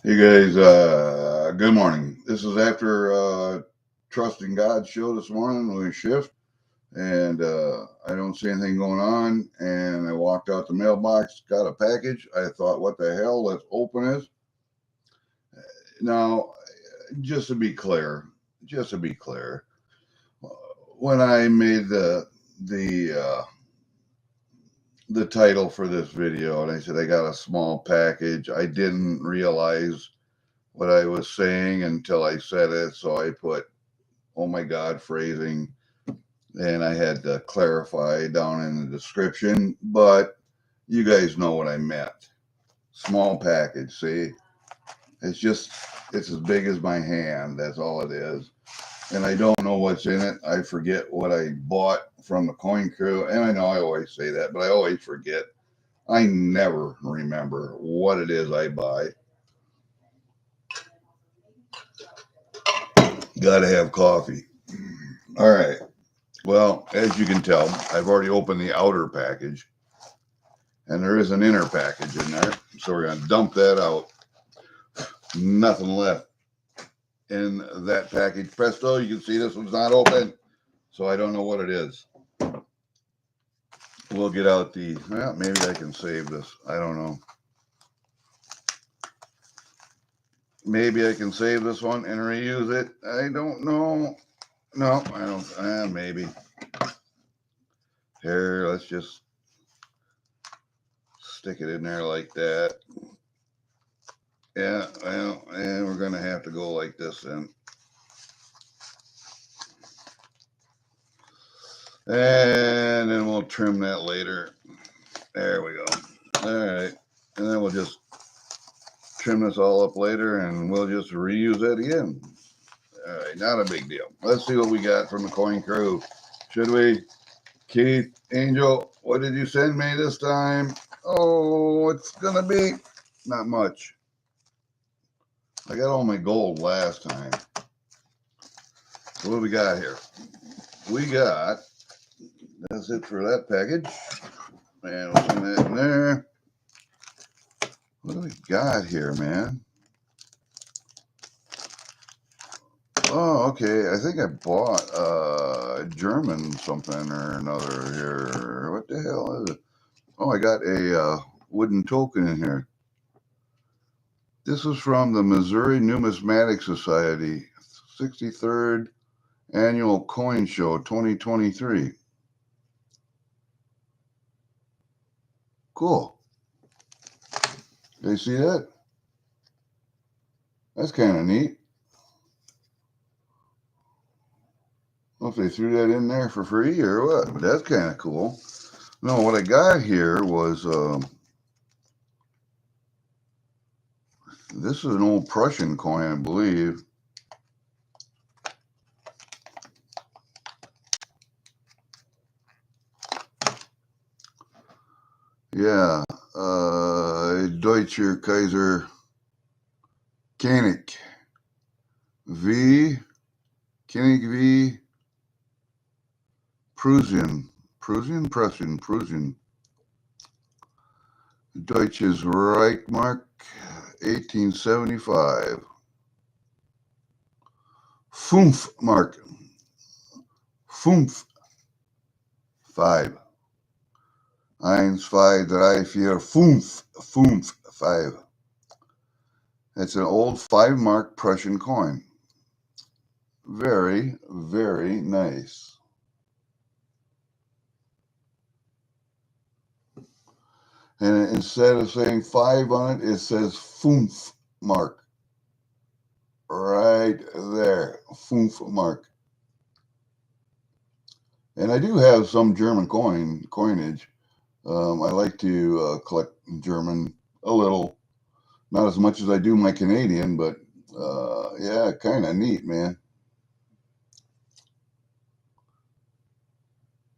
Hey guys, good morning. This is after Trusting God show this morning with shift, and I don't see anything going on. And I walked out the mailbox, got a package. I thought, what the hell? Let's open it. Now, just to be clear, just to be clear, when I made the the title for this video, and I said I got a small package, I didn't realize what I was saying until I said it. So I put, oh my God, phrasing, and I had to clarify down in the description. But you guys know what I meant. Small package, see? It's just, it's as big as my hand. That's all it is. And I don't know what's in it. I forget what I bought from the Coin Crew. And I know I always say that, but I always forget. I never remember what it is I buy. Gotta have coffee. All right. Well, as you can tell, I've already opened the outer package, and there is an inner package in there. So we're going to dump that out. Nothing left in that package. Presto, you can see this one's not open, so I don't know what it is. We'll get out the, well, maybe I can save this. I don't know. Maybe I can save this one and reuse it. I don't know. No, I don't. Maybe. Here, let's just stick it in there like that. Yeah, well, and we're going to have to go like this then. And then we'll trim that later. There we go. All right. And then we'll just trim this all up later and we'll just reuse that again. All right. Not a big deal. Let's see what we got from the Coin Crew. Should we? Keith, Angel, what did you send me this time? Oh, it's going to be not much. I got all my gold last time. So what do we got here? We got, that's it for that package. And we'll send that in there. What do we got here, man? Oh, okay. I think I bought German something or another here. What the hell is it? Oh, I got a wooden token in here. This is from the Missouri Numismatic Society, 63rd Annual Coin Show 2023. Cool. You see that? That's kind of neat. I don't know if they threw that in there for free or what, but that's kind of cool. No, what I got here was this is an old Prussian coin, I believe. Yeah, Deutscher Kaiser König V, König V, Prussian, Deutsches Reichsmark, 1875. Fünf Mark, Fünf, 5. 1, 2, 3, 4, 5, 5. It's an old 5 mark Prussian coin. Very, very nice. And instead of saying 5 on it, it says 5 mark. Right there, 5 mark. And I do have some German coinage. I like to collect German a little, not as much as I do my Canadian, but yeah, kind of neat, man.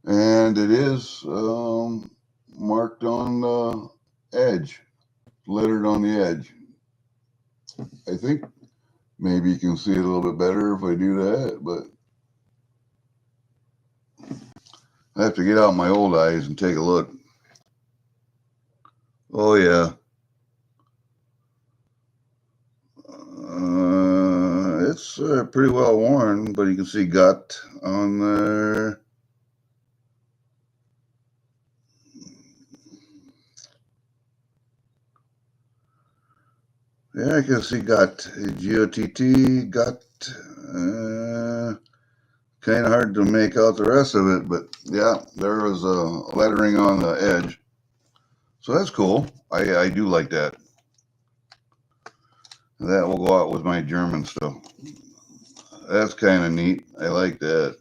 And it is marked on the edge, lettered on the edge. I think maybe you can see it a little bit better if I do that, but I have to get out my old eyes and take a look. Oh, yeah. It's pretty well worn, but you can see gut on there. Yeah, I can see gut. G-O-T-T, gut. Kind of hard to make out the rest of it, but yeah, there was a lettering on the edge. So that's cool. I do like that. That will go out with my German stuff. That's kind of neat. I like that.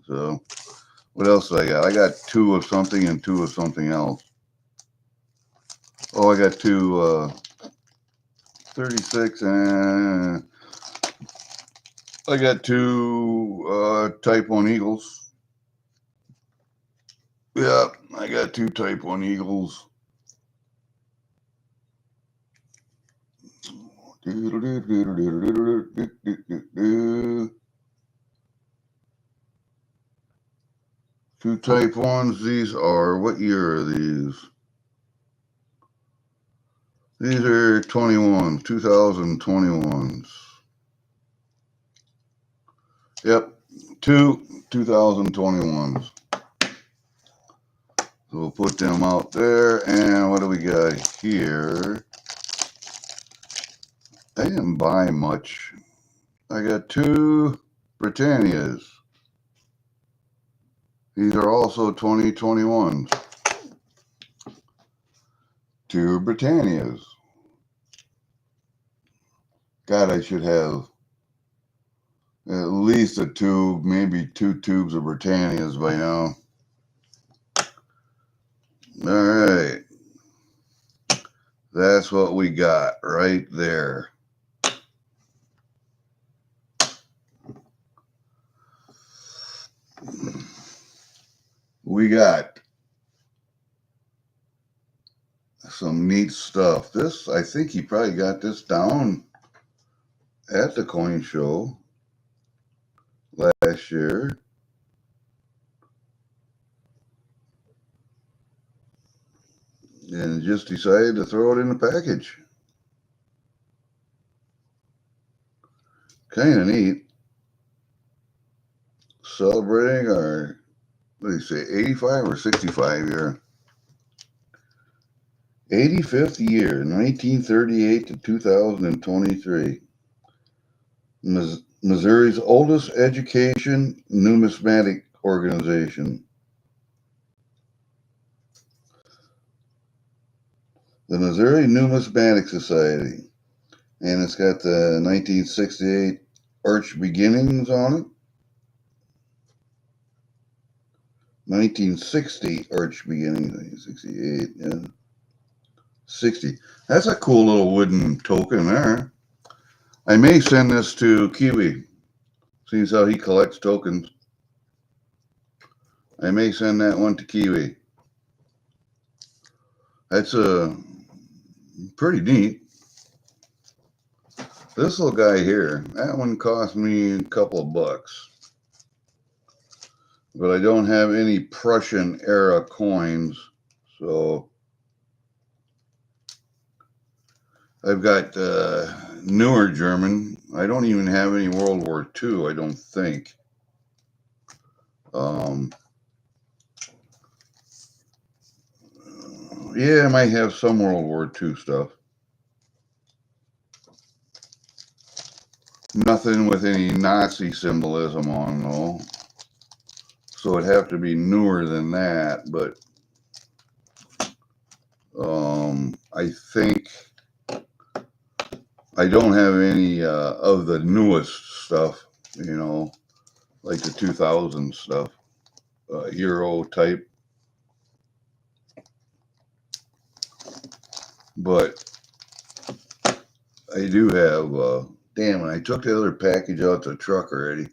So what else did I got? I got 2 of something and 2 of something else. Oh, I got 2 36 and I got 2 Type 1 Eagles. Yeah, I got 2 Type 1 Eagles. Two Type 1s. These are, what year are these? These are 21s, 2021s. Yep, 2 2021s. So we'll put them out there. And what do we got here? I didn't buy much. I got 2 Britannias. These are also 2021s. 2 Britannias. God, I should have at least a tube, maybe 2 tubes of Britannias by now. All right. That's what we got right there. We got some neat stuff. This, I think he probably got this down at the coin show last year. And just decided to throw it in the package. Kind of neat. Celebrating our, what do you say, 85 or 65 year? 85th year, 1938 to 2023. Missouri's oldest education numismatic organization. The Missouri Numismatic Society. And it's got the 1968 arch beginnings on it. 1960 arch beginnings, 1968, yeah. 60. That's a cool little wooden token there. I may send this to Kiwi, seeing how he collects tokens. I may send that one to Kiwi. That's pretty neat. This little guy here, that one cost me a couple of bucks. But I don't have any Prussian era coins, so I've got newer German. I don't even have any World War II, I don't think. Yeah, I might have some World War II stuff. Nothing with any Nazi symbolism on, though. So it'd have to be newer than that, but I think I don't have any of the newest stuff, you know, like the 2000 stuff, Euro type. But I do have, damn it, I took the other package out the truck already.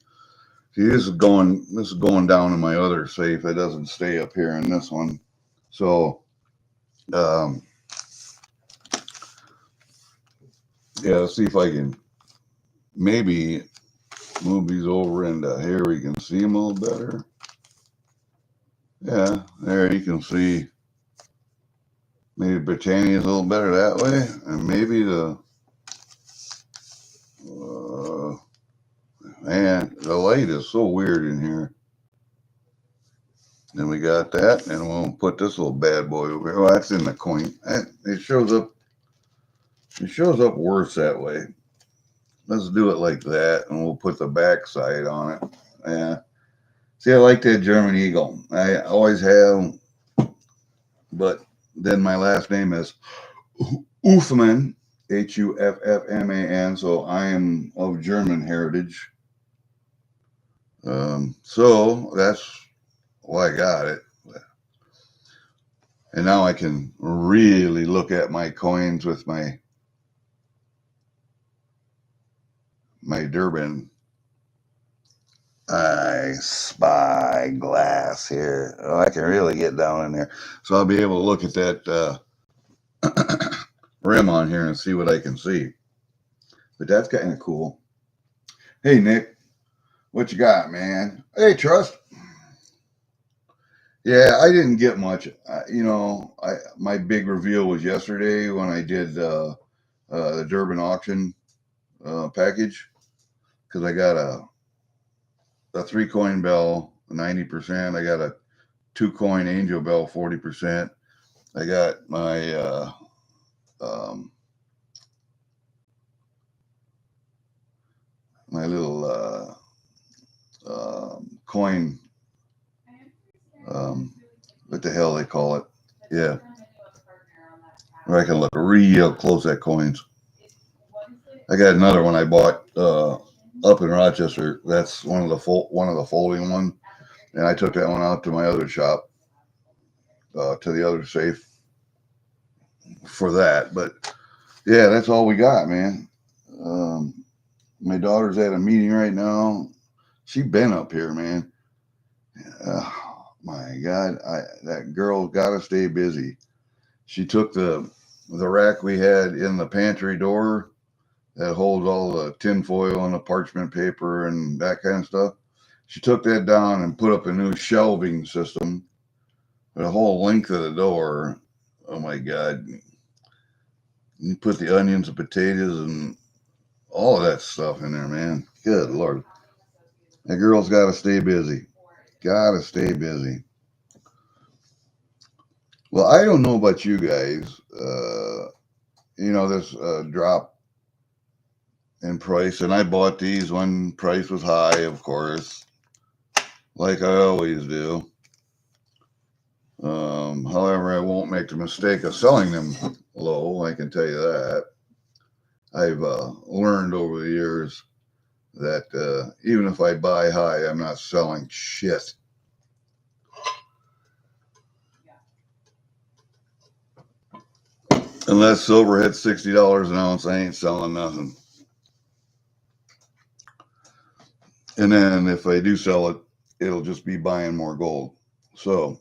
See, this is going down in my other safe. It doesn't stay up here in this one. So, yeah, let's see if I can maybe move these over into here. We can see them a little better. Yeah, there you can see. Maybe Britannia is a little better that way, and maybe the Man, the light is so weird in here. Then we got that, and we'll put this little bad boy over here. Oh, that's in the coin. It shows up. It shows up worse that way. Let's do it like that, and we'll put the back side on it. Yeah. See, I like that German Eagle. I always have, but then my last name is Huffman, Huffman. So I am of German heritage. So that's why I got it. And now I can really look at my coins with my Durbin spy glass here. Oh, I can really get down in there. So I'll be able to look at that rim on here and see what I can see. But that's kind of cool. Hey, Nick, what you got, man? Hey, Trust. Yeah, I didn't get much. My big reveal was yesterday when I did the Durbin auction package, because I got a 3-coin bell 90%. I got a 2-coin angel bell 40%. I got my my little coin. What the hell they call it? Yeah. Where I can look real close at coins. I got another one I bought up in Rochester. That's one of the folding one, and I took that one out to my other shop, to the other safe for that. But yeah, that's all we got, man. My daughter's at a meeting right now. She been up here, man. My God, that girl got to stay busy. She took the rack we had in the pantry door that holds all the tin foil and the parchment paper and that kind of stuff. She took that down and put up a new shelving system, the whole length of the door. Oh my God. You put the onions and potatoes and all of that stuff in there, man. Good Lord. That girl's got to stay busy. Got to stay busy. Well, I don't know about you guys. This drop in price, and I bought these when price was high, of course, like I always do. However, I won't make the mistake of selling them low. I can tell you that. I've learned over the years that even if I buy high, I'm not selling shit. Unless silver hits $60 an ounce, I ain't selling nothing. And then if I do sell it, it'll just be buying more gold. So,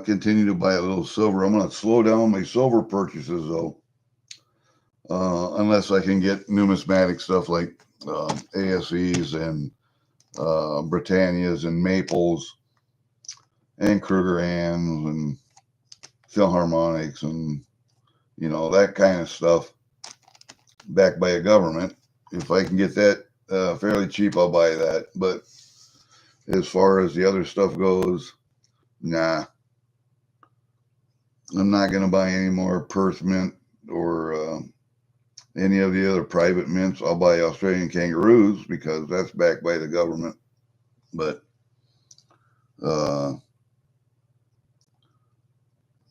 continue to buy a little silver. I'm going to slow down my silver purchases, though, unless I can get numismatic stuff like ASEs and Britannias and Maples and Krugerrands and Philharmonics and, that kind of stuff backed by a government. If I can get that fairly cheap, I'll buy that. But as far as the other stuff goes, nah. I'm not going to buy any more Perth mint or any of the other private mints. I'll buy Australian kangaroos because that's backed by the government. But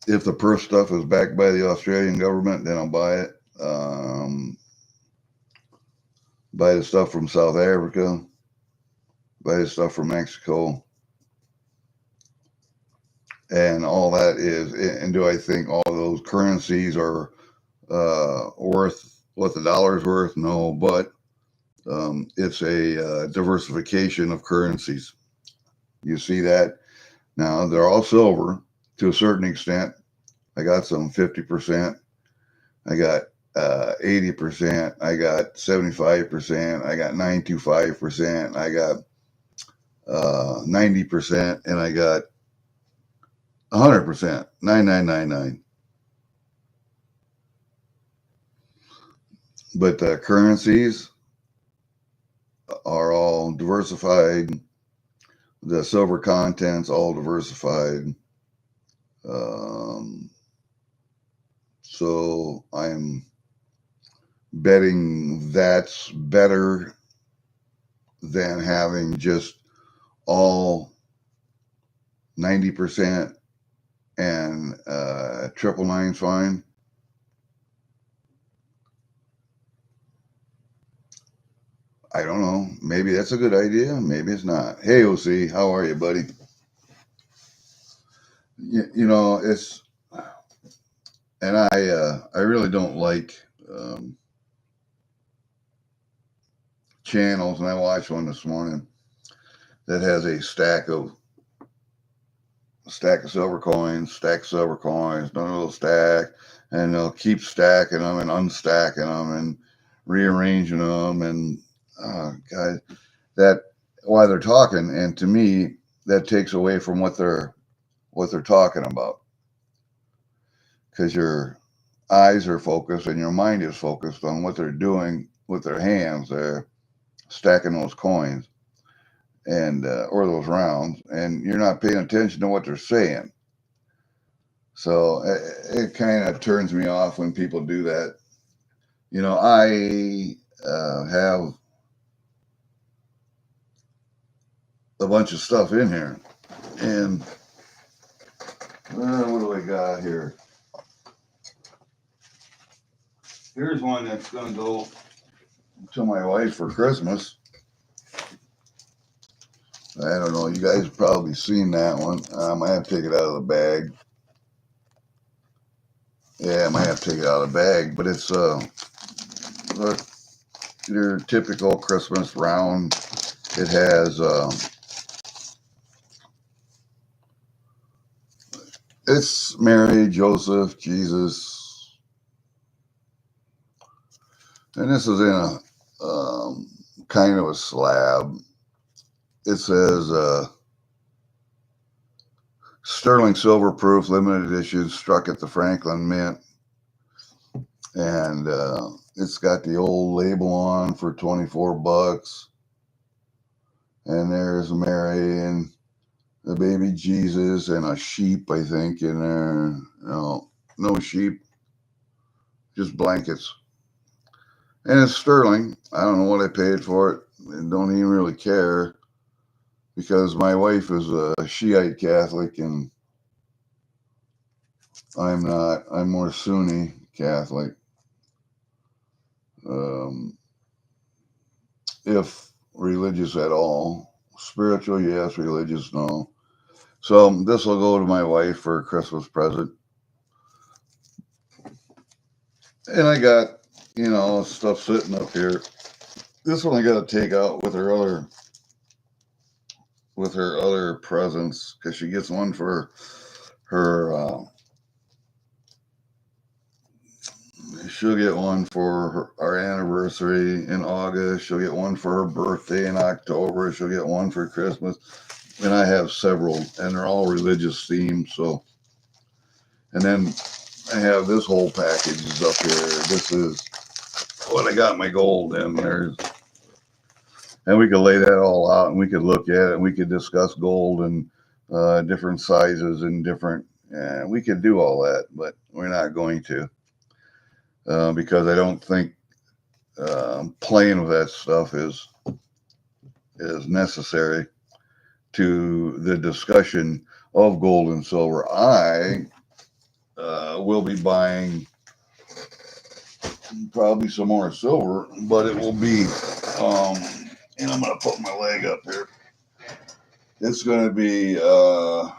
if the Perth stuff is backed by the Australian government, then I'll buy it. Buy the stuff from South Africa. Buy the stuff from Mexico. And all that is, and do I think all those currencies are worth what the dollar's worth? No, but it's a diversification of currencies. You see that? Now, they're all silver to a certain extent. I got some 50%. I got 80%. I got 75%. I got 925%. I got 90%. And I got 100%, 9999. But the currencies are all diversified. The silver content's all diversified. So I'm betting that's better than having just all 90% and 999's fine. I don't know. Maybe that's a good idea. Maybe it's not. Hey, OC, how are you, buddy? You know, it's, and I really don't like channels, and I watched one this morning that has a stack of silver coins, another little stack, and they'll keep stacking them and unstacking them and rearranging them, and God, that while they're talking, and to me, that takes away from what they're talking about, because your eyes are focused and your mind is focused on what they're doing with their hands. They're stacking those coins and or those rounds, and you're not paying attention to what they're saying. So it kind of turns me off when people do that. You know, I have a bunch of stuff in here, and what do I got here? Here's one that's going to go to my wife for Christmas. I don't know. You guys have probably seen that one. I might have to take it out of the bag. Yeah, I might have to take it out of the bag. But it's your typical Christmas round. It has it's Mary, Joseph, Jesus, and this is in a kind of a slab. It says sterling silver proof, limited edition, struck at the Franklin Mint, and it's got the old label on for $24, and there's Mary and the baby Jesus and a sheep, I think, in there. No sheep, just blankets. And it's sterling. I don't know what I paid for it. I don't even really care, because my wife is a Shiite Catholic and I'm not. I'm more Sunni Catholic. If religious at all. Spiritual, yes. Religious, no. So this will go to my wife for a Christmas present. And I got, stuff sitting up here. This one I got to take out with her other presents, because she gets one for her. She'll get one for our anniversary in August. She'll get one for her birthday in October. She'll get one for Christmas. And I have several, and they're all religious themed. So, and then I have this whole package is up here. This is what I got my gold in there. And we could lay that all out, and we could look at it, and we could discuss gold and different sizes and different. We could do all that, but we're not going to, because I don't think playing with that stuff is necessary to the discussion of gold and silver. I will be buying probably some more silver, but it will be, and I'm going to put my leg up here. It's going to be, how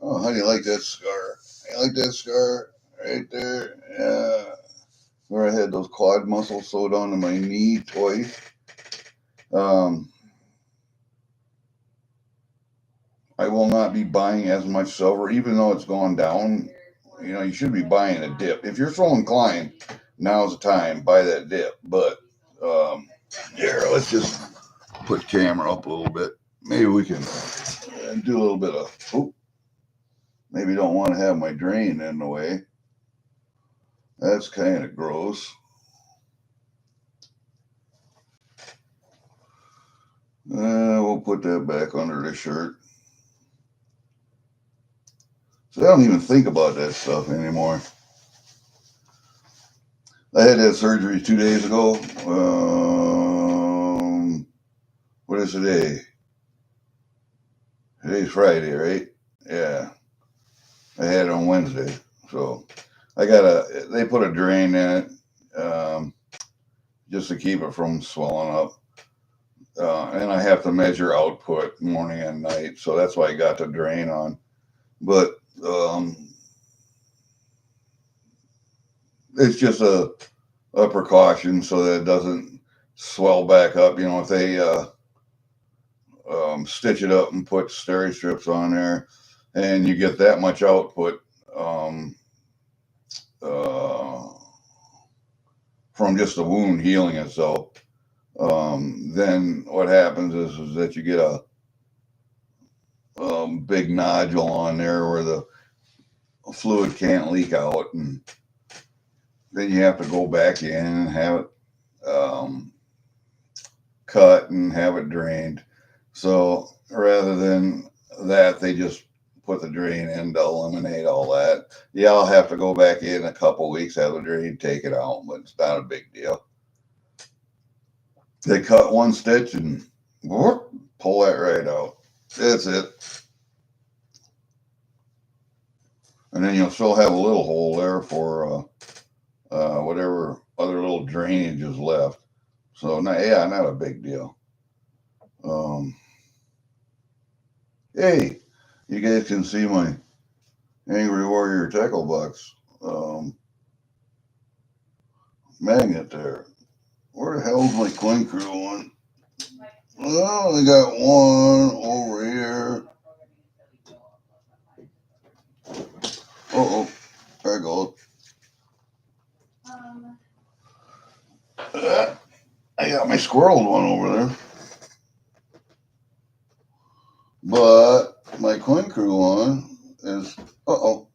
do you like that scar? I like that scar right there. Where I had those quad muscles sewed onto my knee twice. I will not be buying as much silver, even though it's gone down. You should be buying a dip. If you're so inclined, now's the time, buy that dip. But here, let's just put camera up a little bit. Maybe we can do a little bit of, maybe don't want to have my drain in the way. That's kind of gross. We'll put that back under the shirt. So I don't even think about that stuff anymore. I had that surgery 2 days ago. What is today? Today's Friday, right? Yeah. I had it on Wednesday. So they put a drain in it just to keep it from swelling up. And I have to measure output morning and night. So that's why I got the drain on. But it's just a precaution so that it doesn't swell back up. You know, if they stitch it up and put steri strips on there and you get that much output from just the wound healing itself, then what happens is that you get a big nodule on there where the fluid can't leak out, and then you have to go back in and have it cut and have it drained. So rather than that, they just put the drain in to eliminate all that. Yeah, I'll have to go back in a couple weeks, have the drain taken out, but it's not a big deal. They cut one stitch and whoop, pull that right out. That's it. And then you'll still have a little hole there for whatever other little drainage is left. So, not a big deal. Hey, you guys can see my Angry Warrior tackle box magnet there. Where the hell's my coin crew one? Well, I got one over here. Uh-oh, there it goes. I got my squirreled one over there. But my coin crew one is, come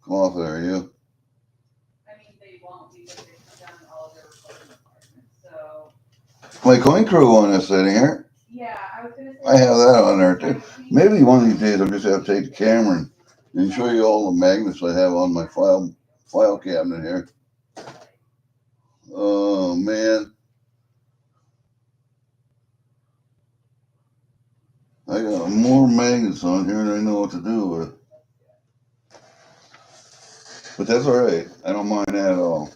off there, you. I mean, they won't because they put down all of their recording departments, so. My coin crew one is sitting here. Yeah, I was gonna say. I have that on there too. Maybe one of these days I'll just have to take the camera and show you all the magnets I have on my file cabinet here. Oh man. I got more magnets on here than I know what to do with. But that's all right. I don't mind that at all.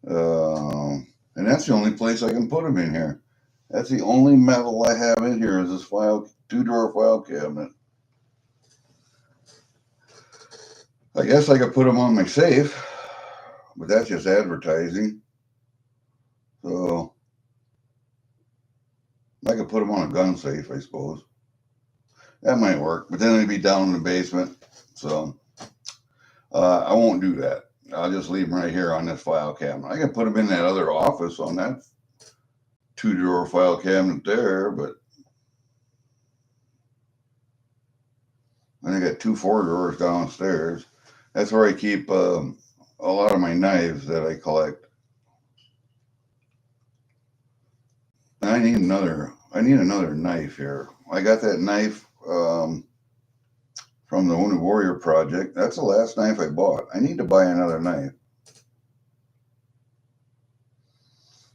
And that's the only place I can put them in here. That's the only metal I have in here is this two-drawer file cabinet. I guess I could put them on my safe, but that's just advertising. So I could put them on a gun safe, I suppose. That might work, but then they'd be down in the basement. So I won't do that. I'll just leave them right here on this file cabinet. I can put them in that other office on that two-drawer file cabinet there, but I got 2 4-drawers downstairs. That's where I keep a lot of my knives that I collect. I need another knife here. I got that knife from the Wounded Warrior Project. That's the last knife I bought. I need to buy another knife.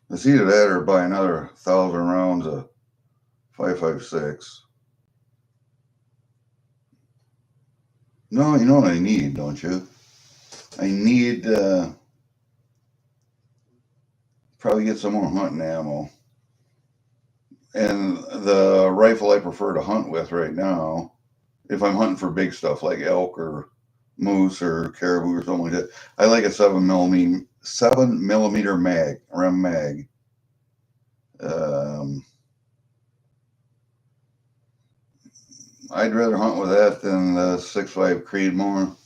It's either that or buy another 1,000 rounds of 5.56. No, you know what I need, don't you? I need probably get some more hunting ammo. And the rifle I prefer to hunt with right now, if I'm hunting for big stuff like elk or moose or caribou or something like that, I like a 7mm mag, Rem mag. I'd rather hunt with that than the 6.5 Creedmoor.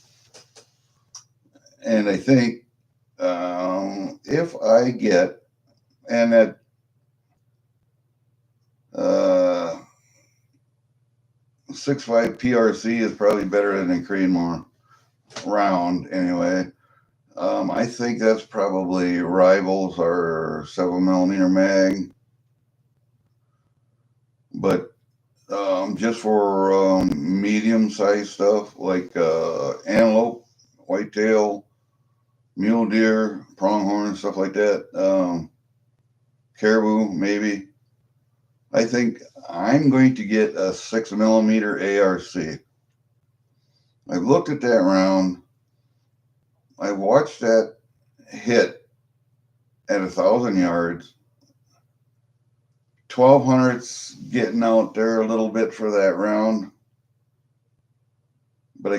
And I think if I get, and that 6.5 PRC is probably better than a Creedmoor round anyway. I think that's probably rivals our 7mm mag, but just for medium sized stuff like antelope, whitetail, mule deer, pronghorn, stuff like that, caribou maybe. I think I'm going to get a 6mm ARC. I've looked at that round. I watched that hit at 1,000 yards. 1200's getting out there a little bit for that round, but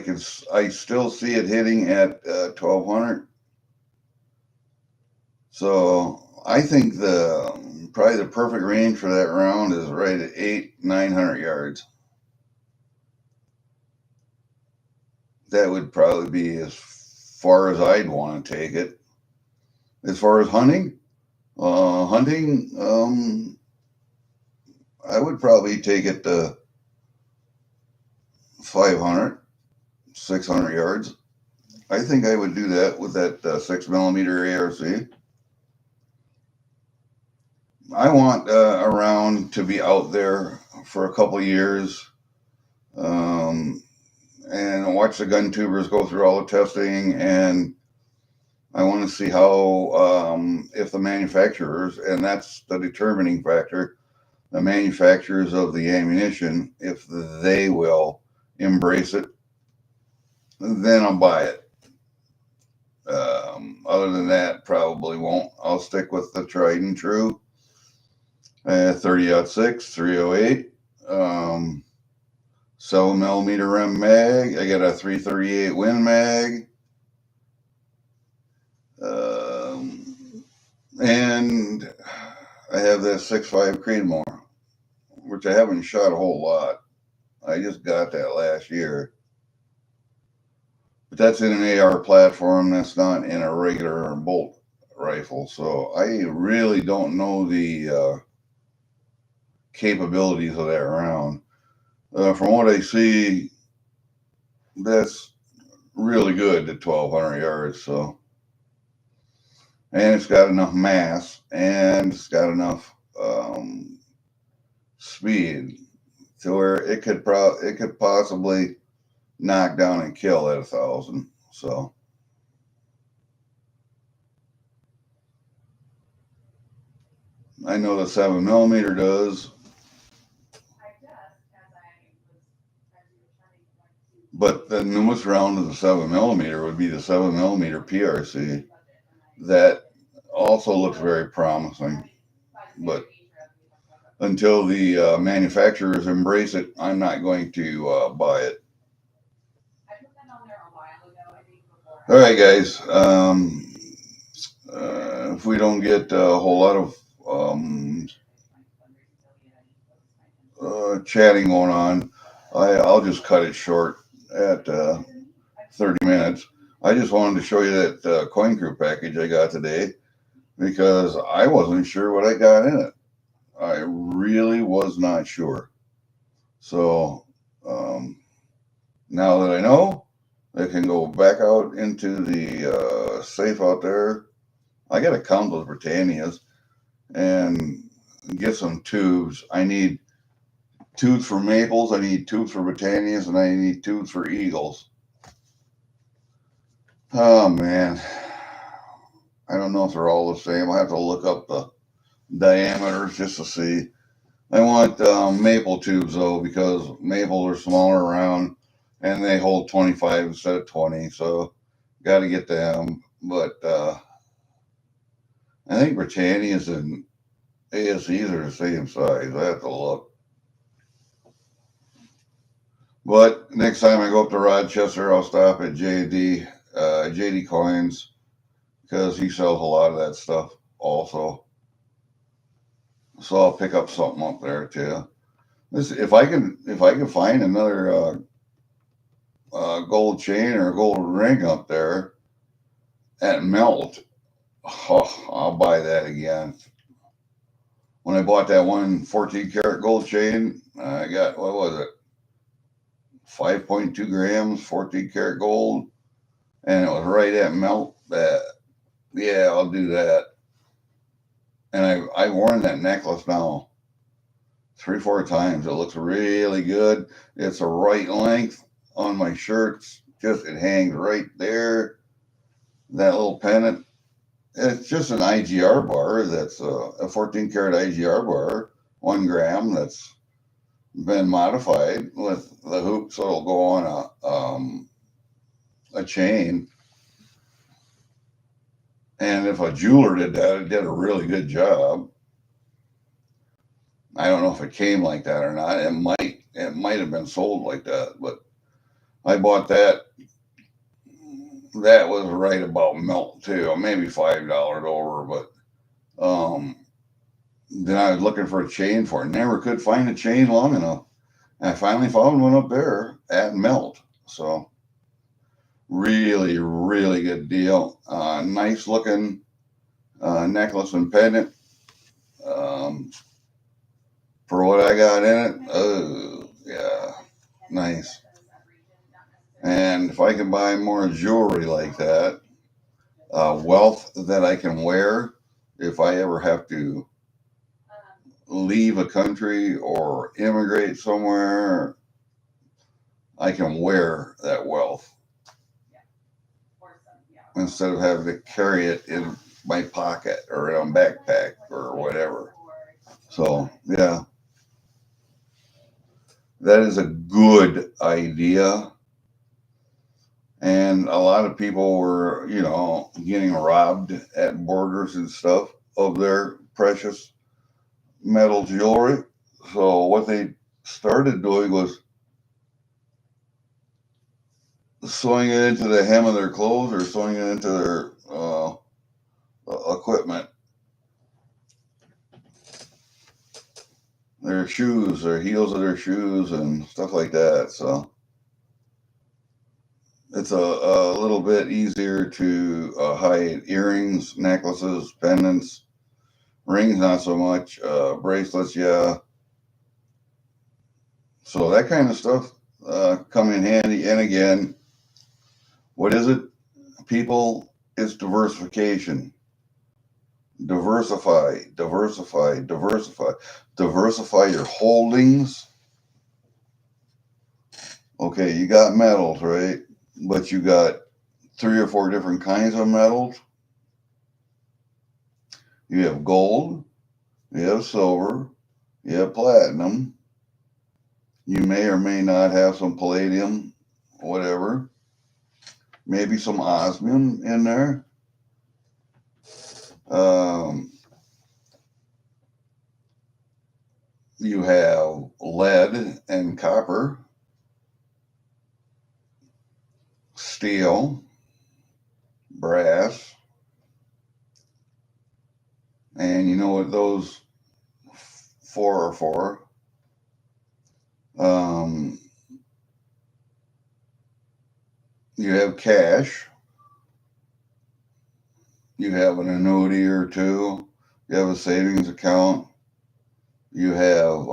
I still see it hitting at 1200. So I think probably the perfect range for that round is right at 900 yards. That would probably be as far as I'd want to take it. As far as hunting, I would probably take it to 500, 600 yards. I think I would do that with that 6mm ARC. I want a round to be out there for a couple years, and watch the gun tubers go through all the testing, and I want to see how, if the manufacturers, and that's the determining factor, the manufacturers of the ammunition, if they will embrace it, then I'll buy it. Other than that, probably won't. I'll stick with the tried and true 30-06, 308, 7mm Rem mag. I got a 338 Win mag. And I have that 6.5 Creedmoor, which I haven't shot a whole lot. I just got that last year. But that's in an AR platform. That's not in a regular bolt rifle. So I really don't know the capabilities of that round. From what I see, that's really good at 1,200 yards. So, and it's got enough mass, and it's got enough speed to where it could possibly knock down and kill at 1,000. So I know the 7mm does, but the newest round of the 7mm would be the 7mm PRC. That also looks very promising, but until the manufacturers embrace it, I'm not going to buy it. All right, guys. If we don't get a whole lot of chatting going on, I'll just cut it short at 30 minutes. I just wanted to show you that Coin Crew package I got today, because I wasn't sure what I got in it. I really was not sure. So now that I know, I can go back out into the safe out there. I got a couple of Britannias and get some tubes. I need tubes for maples, I need tubes for Britannias, and I need tubes for eagles. Oh man, I don't know if they're all the same. I have to look up the diameters just to see. I want maple tubes though, because maples are smaller around and they hold 25 instead of 20, so got to get them. But I think Britannias and ASEs are the same size. I have to look. But next time I go up to Rochester, I'll stop at JD Coins, because he sells a lot of that stuff also. So I'll pick up something up there too. If I can find another gold chain or gold ring up there at melt, I'll buy that again. When I bought that one 14 karat gold chain, I got, what was it? 5.2 grams, 14 karat gold, and it was right at melt. That, yeah, I'll do that. And I've worn that necklace now 3, 4 times. It looks really good. It's a right length on my shirts. Just it hangs right there. That little pendant. It's just an IGR bar. That's a 14 karat IGR bar, 1 gram. That's been modified with the hoop, so it'll go on a chain. And if a jeweler did that, it did a really good job. I don't know if it came like that or not. It might have been sold like that, but I bought that. That was right about melt too, maybe $5 over. But then I was looking for a chain for it. Never could find a chain long enough. And I finally found one up there at melt. So really, really good deal. Nice looking necklace and pendant. For what I got in it, oh yeah, nice. And if I can buy more jewelry like that, wealth that I can wear, if I ever have to leave a country or immigrate somewhere, I can wear that wealth instead of having to carry it in my pocket or in a backpack or whatever. So yeah, that is a good idea. And a lot of people were, getting robbed at borders and stuff of their precious metal jewelry. So what they started doing was sewing it into the hem of their clothes or sewing it into their equipment, their shoes, their heels of their shoes, and stuff like that. So it's a little bit easier to hide earrings, necklaces, pendants, rings, not so much, bracelets, yeah. So that kind of stuff come in handy. And again, what is it? People, it's diversification. Diversify, diversify, diversify. Diversify your holdings. Okay, you got metals, right? But you got 3 or 4 different kinds of metals. You have gold, you have silver, you have platinum. You may or may not have some palladium, whatever. Maybe some osmium in there. You have lead and copper, steel, brass, and you know what those 4 are for? You have cash, you have an annuity or two, you have a savings account, you have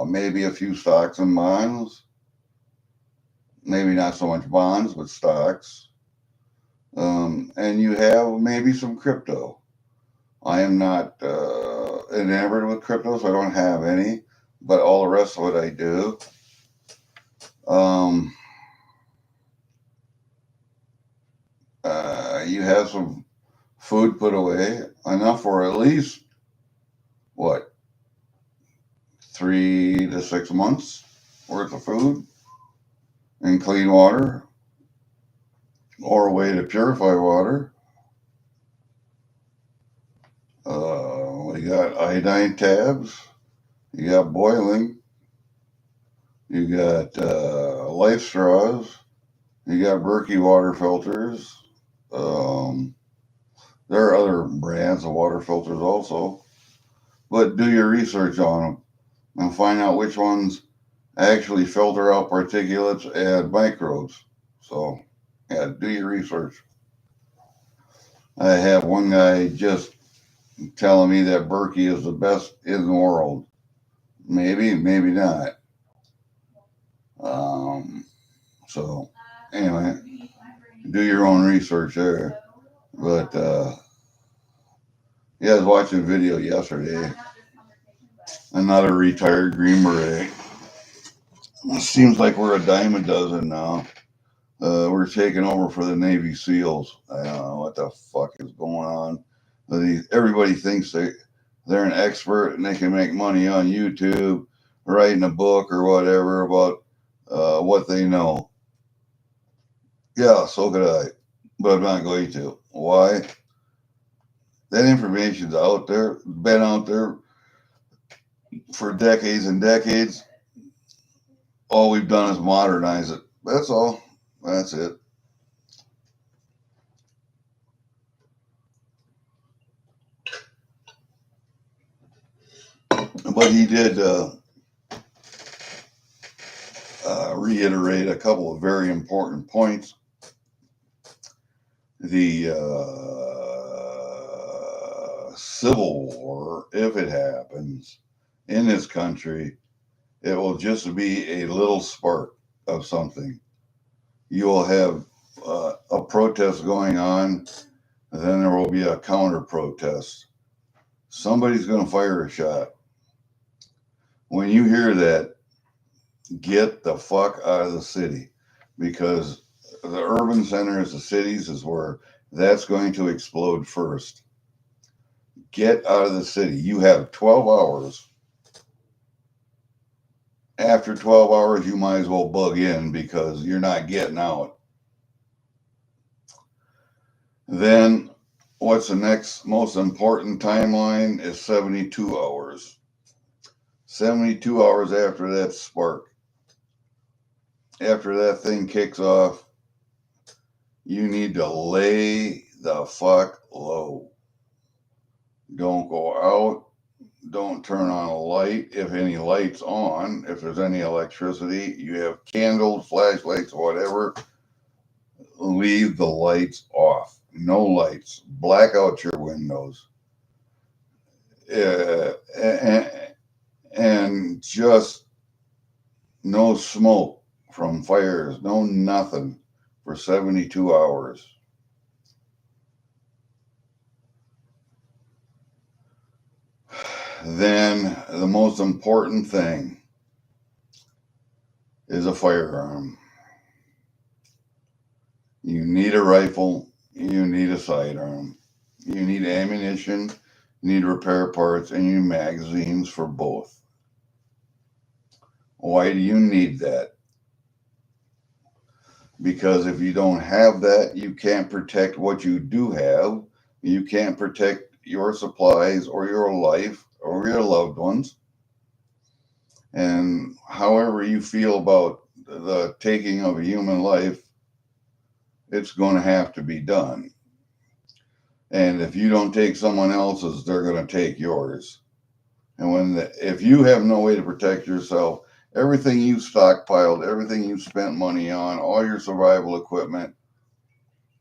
maybe a few stocks and bonds, maybe not so much bonds, but stocks. And you have maybe some crypto. I am not enamored with crypto, so I don't have any, but all the rest of it I do. You have some food put away, enough for at least, what, 3 to 6 months worth of food and clean water or a way to purify water. We got iodine tabs. You got boiling. You got life straws. You got Berkey water filters. There are other brands of water filters also, but do your research on them and find out which ones actually filter out particulates and microbes. So, yeah, do your research. I have one guy just telling me that Berkey is the best in the world. Maybe, maybe not. So anyway, do your own research there. But yeah, I was watching a video yesterday. Another retired Green Beret. It seems like we're a dime a dozen now. We're taking over for the Navy SEALs. I don't know what the fuck is going on. Everybody thinks they're an expert and they can make money on YouTube, writing a book or whatever about what they know. Yeah, so could I, but I'm not going to. Why? That information's out there, been out there for decades and decades. All we've done is modernize it. That's all. That's it. But he did reiterate a couple of very important points. The Civil War, if it happens in this country, it will just be a little spark of something. You will have a protest going on, and then there will be a counter protest. Somebody's going to fire a shot. When you hear that, get the fuck out of the city, because the urban centers, the cities, is where that's going to explode first. Get out of the city. You have 12 hours. After 12 hours, you might as well bug in because you're not getting out. Then what's the next most important timeline is 72 hours. 72 hours after that spark. After that thing kicks off, you need to lay the fuck low. Don't go out. Don't turn on a light. If any light's on, if there's any electricity, you have candles, flashlights, whatever, leave the lights off. No lights. Black out your windows. And just no smoke from fires, no nothing for 72 hours. Then the most important thing is a firearm. You need a rifle, you need a sidearm, you need ammunition, you need repair parts, and you need magazines for both. Why do you need that? Because if you don't have that, you can't protect what you do have. You can't protect your supplies or your life or your loved ones. And however you feel about the taking of a human life, it's going to have to be done. And if you don't take someone else's, they're going to take yours. And if you have no way to protect yourself, everything you stockpiled, everything you spent money on, all your survival equipment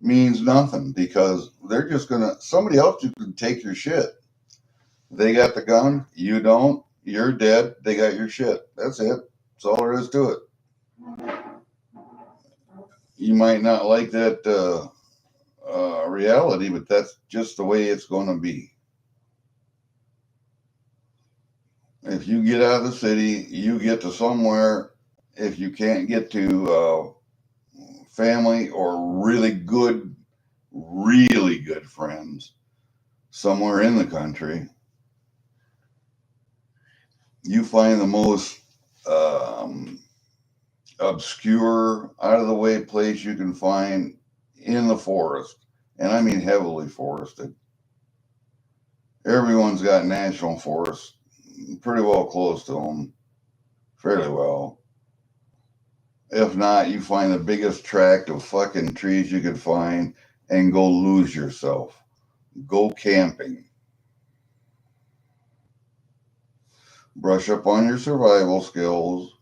means nothing, because they're just going to, somebody else can take your shit. They got the gun, you don't, you're dead, they got your shit. That's it. That's all there is to it. You might not like that reality, but that's just the way it's going to be. If you get out of the city, you get to somewhere. If you can't get to family or really good friends somewhere in the country, you find the most obscure, out of the way place you can find in the forest. And I mean heavily forested. Everyone's got national forests pretty well close to them, fairly well. If not, you find the biggest tract of fucking trees you can find and go lose yourself. Go camping. Brush up on your survival skills,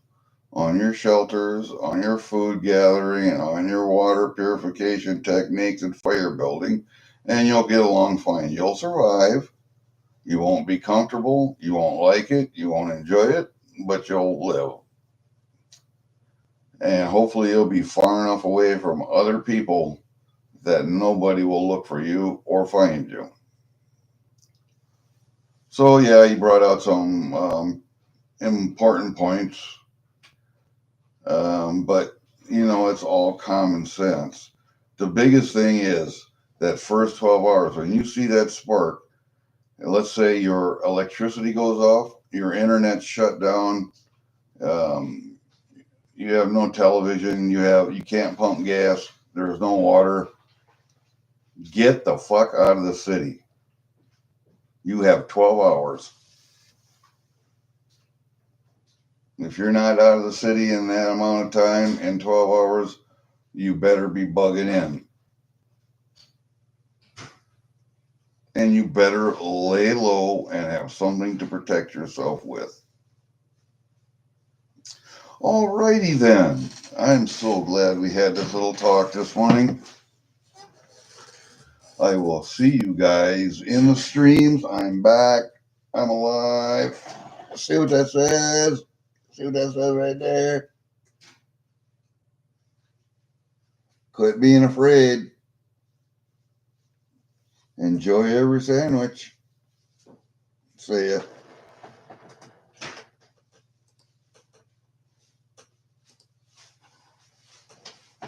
on your shelters, on your food gathering, and on your water purification techniques and fire building, and you'll get along fine. You'll survive. You won't be comfortable. You won't like it. You won't enjoy it, but you'll live. And hopefully you'll be far enough away from other people that nobody will look for you or find you. So yeah, he brought out some important points, but you know, it's all common sense. The biggest thing is that first 12 hours, when you see that spark, and let's say your electricity goes off, your internet's shut down, um, you have no television, you can't pump gas, there's no water. Get the fuck out of the city. You have 12 hours. If you're not out of the city in that amount of time, in 12 hours, you better be bugging in. And you better lay low and have something to protect yourself with. Alrighty then. I'm so glad we had this little talk this morning. I will see you guys in the streams. I'm back. I'm alive. See what that says? See what that says right there? Quit being afraid. Enjoy every sandwich. See ya.